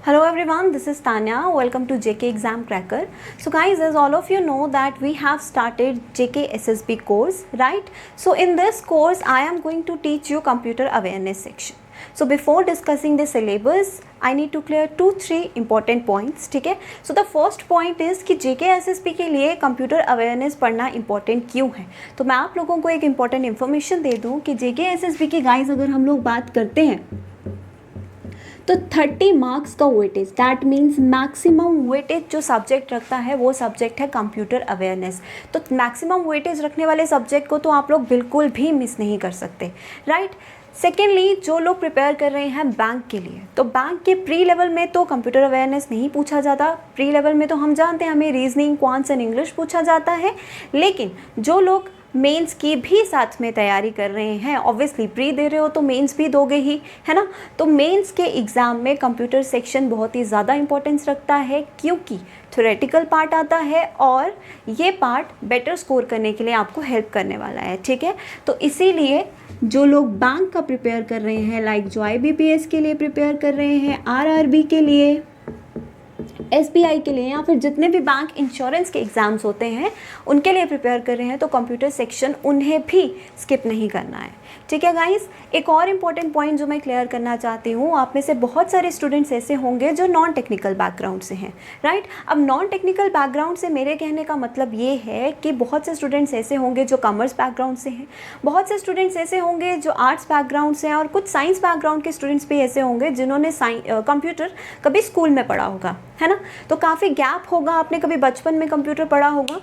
Hello everyone, this is Tanya. Welcome to JK Exam Cracker. So guys, as all of you know that we have started JK SSB course, right? So in this course, I am going to teach you computer awareness section. So before discussing the syllabus, I need to clear 2-3 important points, ठीक है? So the first point is कि JK SSB के लिए computer awareness पढ़ना important क्यों है? तो मैं आप लोगों को एक इंपॉर्टेंट इन्फॉर्मेशन दे दूँ कि JK SSB की गाइस अगर हम लोग बात करते हैं तो 30 मार्क्स का weightage, that means maximum weightage जो सब्जेक्ट रखता है वो सब्जेक्ट है कंप्यूटर अवेयरनेस। तो मैक्सिमम वेटेज रखने वाले सब्जेक्ट को तो आप लोग बिल्कुल भी मिस नहीं कर सकते, राइट? सेकेंडली, जो लोग प्रिपेयर कर रहे हैं बैंक के लिए, तो बैंक के प्री लेवल में तो कंप्यूटर अवेयरनेस नहीं पूछा जाता। प्री लेवल में तो हम जानते हैं हमें रीजनिंग, क्वांट्स एंड इंग्लिश पूछा जाता है। लेकिन जो लोग मेंस की भी साथ में तैयारी कर रहे हैं, ऑब्वियसली प्री दे रहे हो तो मेंस भी दोगे ही, है ना? तो मेंस के एग्ज़ाम में कंप्यूटर सेक्शन बहुत ही ज़्यादा इंपॉर्टेंस रखता है क्योंकि थ्योरेटिकल पार्ट आता है और ये पार्ट बेटर स्कोर करने के लिए आपको हेल्प करने वाला है, ठीक है? तो इसीलिए जो लोग बैंक का प्रिपेयर कर रहे हैं, लाइक जो IBPS के लिए प्रिपेयर कर रहे हैं, RRB के लिए, SBI के लिए, या फिर जितने भी बैंक इंश्योरेंस के एग्ज़ाम्स होते हैं उनके लिए प्रिपेयर कर रहे हैं, तो कंप्यूटर सेक्शन उन्हें भी स्किप नहीं करना है, ठीक है गाइस? एक और इम्पॉर्टेंट पॉइंट जो मैं क्लियर करना चाहती हूँ, आप में से बहुत सारे स्टूडेंट्स ऐसे होंगे जो नॉन टेक्निकल बैकग्राउंड से हैं, राइट? अब नॉन टेक्निकल बैकग्राउंड से मेरे कहने का मतलब ये है कि बहुत से स्टूडेंट्स ऐसे होंगे जो कॉमर्स बैकग्राउंड से हैं, बहुत से स्टूडेंट्स ऐसे होंगे जो आर्ट्स बैकग्राउंड से हैं, और कुछ साइंस बैकग्राउंड के स्टूडेंट्स भी ऐसे होंगे जिन्होंने कंप्यूटर कभी स्कूल में पढ़ा होगा, है ना? तो काफ़ी गैप होगा, आपने कभी बचपन में कंप्यूटर पढ़ा होगा।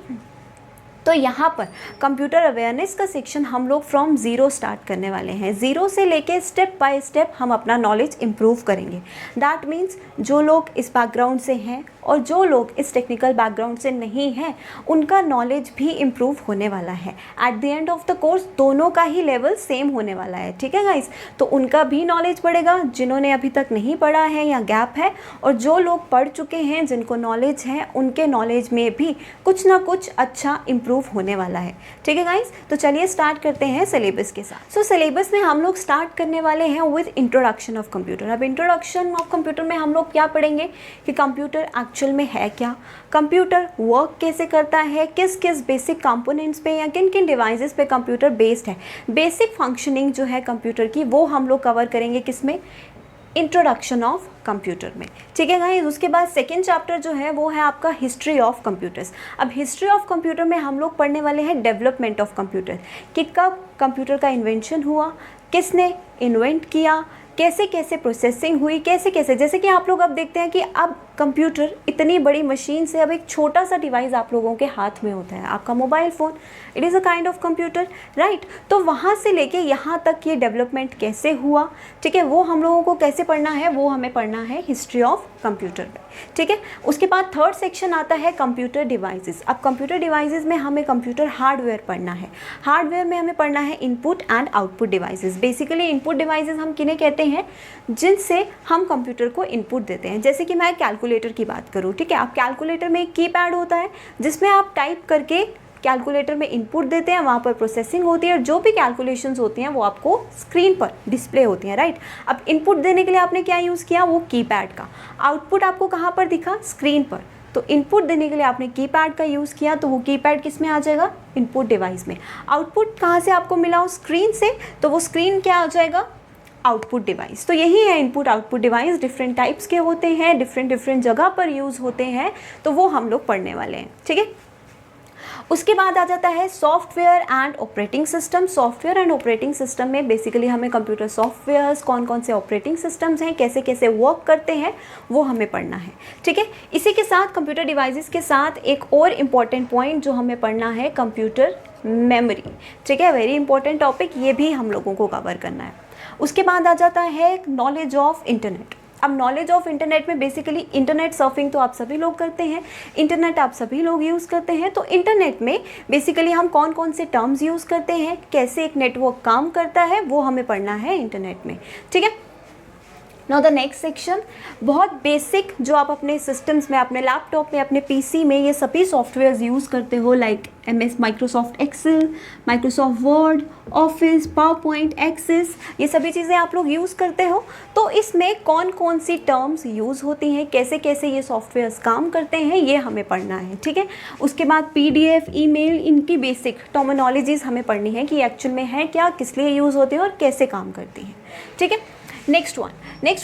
तो यहाँ पर कंप्यूटर अवेयरनेस का सेक्शन हम लोग फ्रॉम ज़ीरो स्टार्ट करने वाले हैं। ज़ीरो से लेके स्टेप बाय स्टेप हम अपना नॉलेज इम्प्रूव करेंगे। दैट मीन्स जो लोग इस बैकग्राउंड से हैं और जो लोग इस टेक्निकल बैकग्राउंड से नहीं हैं, उनका नॉलेज भी इम्प्रूव होने वाला है। At the end of the course दोनों का ही लेवल सेम होने वाला है, ठीक है गाइस? तो उनका भी नॉलेज बढ़ेगा जिन्होंने अभी तक नहीं पढ़ा है या गैप है, और जो लोग पढ़ चुके हैं जिनको नॉलेज है उनके नॉलेज में भी कुछ ना कुछ अच्छा इम्प्रूव होने वाला है, ठीक है गाइस? तो चलिए स्टार्ट करते हैं सिलेबस के साथ। सो सिलेबस में हम लोग स्टार्ट करने वाले हैं विद इंट्रोडक्शन ऑफ कंप्यूटर। अब इंट्रोडक्शन ऑफ कंप्यूटर में हम लोग क्या पढ़ेंगे कि कंप्यूटर एक्चुअल में है क्या, कंप्यूटर वर्क कैसे करता है, किस किस बेसिक कंपोनेंट्स पे या किन किन डिवाइसेस पे कंप्यूटर बेस्ड है, बेसिक फंक्शनिंग जो है कंप्यूटर की वो हम लोग कवर करेंगे किसमें, इंट्रोडक्शन ऑफ कंप्यूटर में, ठीक है गाइस? उसके बाद सेकेंड चैप्टर जो है वो है आपका हिस्ट्री ऑफ कंप्यूटर्स। अब हिस्ट्री ऑफ कंप्यूटर में हम लोग पढ़ने वाले हैं डेवलपमेंट ऑफ कंप्यूटर, कि कब कंप्यूटर का इन्वेंशन हुआ, किसने इन्वेंट किया, कैसे कैसे प्रोसेसिंग हुई, कैसे कैसे, जैसे कि आप लोग अब देखते हैं कि अब कंप्यूटर इतनी बड़ी मशीन से अब एक छोटा सा डिवाइस आप लोगों के हाथ में होता है, आपका mobile phone, it is a kind of computer, right? तो वहाँ से लेके यहाँ तक ये डेवलपमेंट कैसे हुआ, ठीक है, वो हम लोगों को कैसे पढ़ना है, वो हमें पढ़ना है हिस्ट्री ऑफ कंप्यूटर में, ठीक है? उसके बाद थर्ड सेक्शन आता है कंप्यूटर डिवाइसेस। अब कंप्यूटर डिवाइसेस में हमें कंप्यूटर हार्डवेयर पढ़ना है। हार्डवेयर में हमें पढ़ना है input and output devices. Basically input devices हम किन्हें कहते हैं, जिनसे हम कंप्यूटर को इनपुट देते हैं। जैसे कि मैं कैलकुलेटर की बात करूँ, ठीक है? आप कैलकुलेटर में एक कीपैड होता है जिसमें आप टाइप करके कैलकुलेटर में इनपुट देते हैं, वहाँ पर प्रोसेसिंग होती है और जो भी कैलकुलेशंस होती हैं वो आपको स्क्रीन पर डिस्प्ले होती हैं, राइट? अब इनपुट देने के लिए आपने क्या यूज़ किया, वो कीपैड का। आउटपुट आपको कहाँ पर दिखा, स्क्रीन पर। तो इनपुट देने के लिए आपने कीपैड का यूज़ किया, तो वो कीपैड किस में आ जाएगा, इनपुट डिवाइस में। आउटपुट कहाँ से आपको मिला, हो स्क्रीन से, तो वो स्क्रीन क्या आ जाएगा, आउटपुट डिवाइस। तो यही है input output device, different types के होते हैं, डिफरेंट जगह पर यूज़ होते हैं, तो वो हम लोग पढ़ने वाले हैं, ठीक है? उसके बाद आ जाता है software and operating system. Software and operating system में बेसिकली हमें कंप्यूटर सॉफ्टवेयर्स, कौन कौन से ऑपरेटिंग सिस्टम्स हैं, कैसे कैसे वर्क करते हैं, वो हमें पढ़ना है, ठीक है? इसी के साथ कंप्यूटर डिवाइसेस के साथ एक और इम्पॉर्टेंट पॉइंट जो हमें पढ़ना है, कंप्यूटर मेमोरी, ठीक है? वेरी इंपॉर्टेंट टॉपिक, ये भी हम लोगों को कवर करना है। उसके बाद आ जाता है नॉलेज ऑफ इंटरनेट। अब नॉलेज ऑफ इंटरनेट में बेसिकली इंटरनेट सर्फिंग तो आप सभी लोग करते हैं, इंटरनेट आप सभी लोग यूज़ करते हैं। तो इंटरनेट में बेसिकली हम कौन कौन से टर्म्स यूज़ करते हैं, कैसे एक नेटवर्क काम करता है, वो हमें पढ़ना है इंटरनेट में, ठीक है? नाउ द नेक्स्ट सेक्शन, बहुत बेसिक जो आप अपने सिस्टम्स में, अपने लैपटॉप में, अपने पीसी में ये सभी सॉफ्टवेयर्स यूज़ करते हो, like Microsoft Excel, Microsoft Word, Office, PowerPoint, Access, ये सभी चीज़ें आप लोग यूज़ करते हो। तो इसमें कौन कौन सी टर्म्स यूज़ होती हैं, कैसे कैसे ये सॉफ्टवेयर्स काम करते हैं, ये हमें पढ़ना है, ठीक है। उसके बाद PDF, ईमेल, इनकी बेसिक टर्मिनोलॉजीज़ हमें पढ़नी है कि एक्चुअल में है क्या, किस लिए यूज़ होते हैं और कैसे काम करती हैं, ठीक है। Next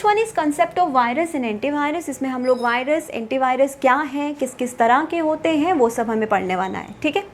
one is concept of virus and antivirus. इसमें हम लोग वायरस, एंटीवायरस क्या है, किस किस तरह के होते हैं, वो सब हमें पढ़ने वाला है, ठीक है।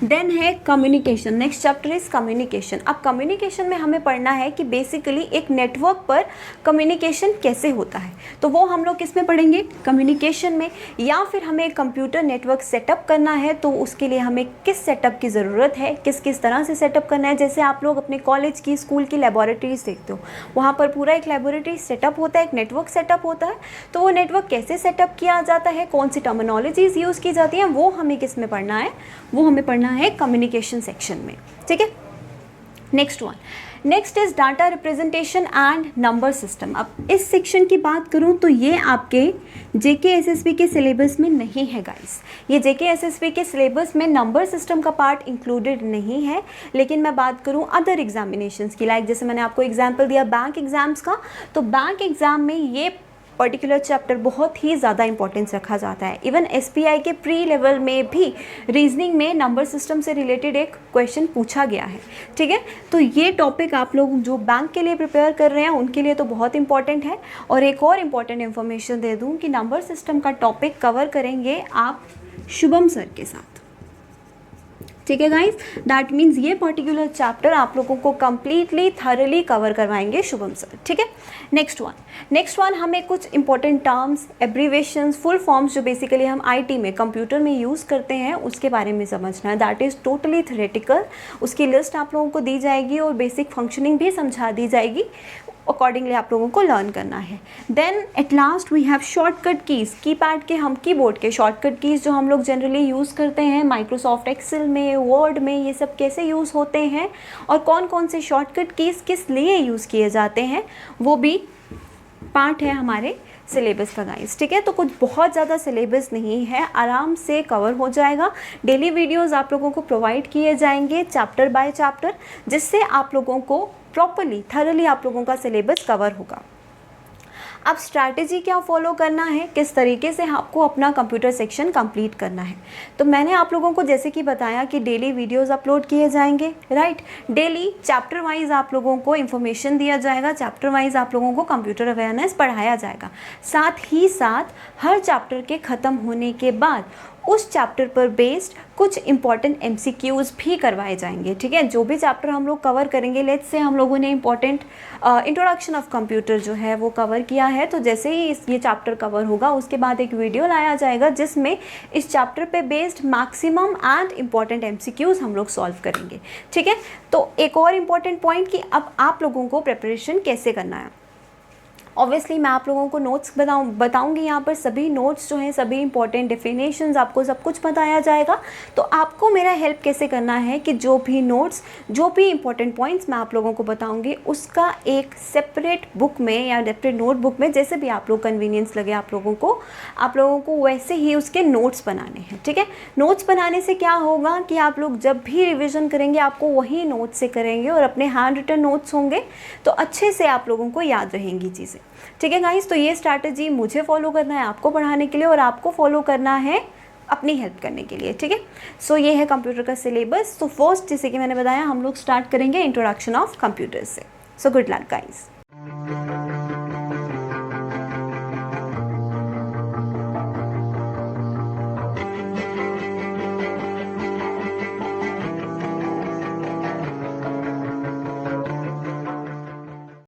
देन है communication, next chapter is communication. अब कम्युनिकेशन में हमें पढ़ना है कि बेसिकली एक नेटवर्क पर कम्युनिकेशन कैसे होता है, तो वो हम लोग किस में पढ़ेंगे, कम्युनिकेशन में। या फिर हमें एक कंप्यूटर नेटवर्क सेटअप करना है तो उसके लिए हमें किस सेटअप की ज़रूरत है, किस किस तरह से सेटअप करना है। जैसे आप लोग अपने कॉलेज की, स्कूल की लेबोरेटरीज देखते हो, वहाँ पर पूरा एक लेबोरेटरी सेटअप होता है, एक नेटवर्क सेटअप होता है। तो वो नेटवर्क कैसे सेटअप किया जाता है, कौन सी टर्मिनोलॉजीज़ यूज़ की जाती हैं, वो हमें किस में पढ़ना है, वो हमें पढ़ना है कम्युनिकेशन सेक्शन में, ठीक है। Next is data representation and number system. अब इस सेक्शन की बात करूं तो ये आपके JKSSB के सिलेबस में नहीं है गाइस। ये JKSSB के सिलेबस में नंबर सिस्टम का पार्ट इंक्लूडेड नहीं है। लेकिन मैं बात करूं अदर एग्जामिनेशंस की, लाइक जैसे मैंने आपको एग्जांपल दिया बैंक एग्जाम्स का, तो बैंक एग्जाम में ये पर्टिकुलर चैप्टर बहुत ही ज़्यादा इंपॉर्टेंस रखा जाता है। इवन SPI के प्री लेवल में भी रीजनिंग में नंबर सिस्टम से रिलेटेड एक क्वेश्चन पूछा गया है, ठीक है। तो ये टॉपिक आप लोग जो बैंक के लिए प्रिपेयर कर रहे हैं उनके लिए तो बहुत इंपॉर्टेंट है। और एक और इम्पॉर्टेंट इन्फॉर्मेशन दे दूँ कि नंबर सिस्टम का टॉपिक कवर करेंगे आप शुभम सर के साथ, ठीक है गाइस। दैट मीन्स ये पर्टिकुलर चैप्टर आप लोगों को कंप्लीटली थरली कवर करवाएंगे शुभम सर, ठीक है। नेक्स्ट वन हमें कुछ important terms, abbreviations, full forms जो बेसिकली हम IT में, कंप्यूटर में यूज़ करते हैं उसके बारे में समझना है। That is totally theoretical. उसकी लिस्ट आप लोगों को दी जाएगी और बेसिक फंक्शनिंग भी समझा दी जाएगी, अकॉर्डिंगली आप लोगों को लर्न करना है। Then at last we have shortcut keys, keypad के, हम कीबोर्ड के शॉर्टकट कीज़ जो हम लोग जनरली यूज़ करते हैं माइक्रोसॉफ्ट एक्सेल में, वर्ड में, ये सब कैसे यूज़ होते हैं और कौन कौन से शॉर्टकट कीज़ किस लिए यूज़ किए जाते हैं, वो भी पार्ट है हमारे सिलेबस का गाइस, ठीक है। तो कुछ बहुत ज़्यादा सिलेबस नहीं है, आराम से कवर हो जाएगा। डेली वीडियोस आप लोगों को प्रोवाइड किए जाएंगे चैप्टर बाय चैप्टर, जिससे आप लोगों को प्रॉपरली, थरली आप लोगों का सिलेबस कवर होगा। अब स्ट्रैटेजी क्या फॉलो करना है, किस तरीके से आपको अपना कंप्यूटर सेक्शन कंप्लीट करना है, तो मैंने आप लोगों को जैसे कि बताया कि डेली वीडियोस अपलोड किए जाएंगे, राइट। डेली चैप्टर वाइज आप लोगों को इन्फॉर्मेशन दिया जाएगा, चैप्टर वाइज आप लोगों को कंप्यूटर अवेयरनेस पढ़ाया जाएगा। साथ ही साथ हर चैप्टर के ख़त्म होने के बाद उस चैप्टर पर बेस्ड कुछ इंपॉर्टेंट MCQs भी करवाए जाएंगे, ठीक है। जो भी चैप्टर हम लोग कवर करेंगे, लेट्स से हम लोगों ने इंपॉर्टेंट इंट्रोडक्शन ऑफ कंप्यूटर जो है वो कवर किया है, तो जैसे ही ये चैप्टर कवर होगा उसके बाद एक वीडियो लाया जाएगा जिसमें इस चैप्टर पे based maximum and important MCQs हम लोग सॉल्व करेंगे, ठीक है। तो एक और इम्पॉर्टेंट पॉइंट कि अब आप लोगों को प्रिपरेशन कैसे करना है। ऑब्वियसली मैं आप लोगों को नोट्स बताऊंगी, यहाँ पर सभी नोट्स जो हैं, सभी इंपॉर्टेंट डेफिनेशंस, आपको सब कुछ बताया जाएगा। तो आपको मेरा हेल्प कैसे करना है कि जो भी नोट्स, जो भी इंपॉर्टेंट पॉइंट्स मैं आप लोगों को बताऊंगी उसका एक सेपरेट बुक में या सेपरेट नोटबुक में, जैसे भी आप लोग कन्वीनियंस लगे आप लोगों को वैसे ही उसके नोट्स बनाने हैं, ठीक है। नोट्स बनाने से क्या होगा कि आप लोग जब भी रिविज़न करेंगे आपको वही नोट्स से करेंगे और अपने हैंड रिटन नोट्स होंगे तो अच्छे से आप लोगों को याद रहेंगी चीज़ें, ठीक है गाइस। तो ये स्ट्रैटेजी मुझे फॉलो करना है आपको पढ़ाने के लिए और आपको फॉलो करना है अपनी हेल्प करने के लिए, ठीक है। सो ये है कंप्यूटर का सिलेबस। तो फर्स्ट, जैसे कि मैंने बताया, हम लोग स्टार्ट करेंगे इंट्रोडक्शन ऑफ कंप्यूटर से। So good luck guys.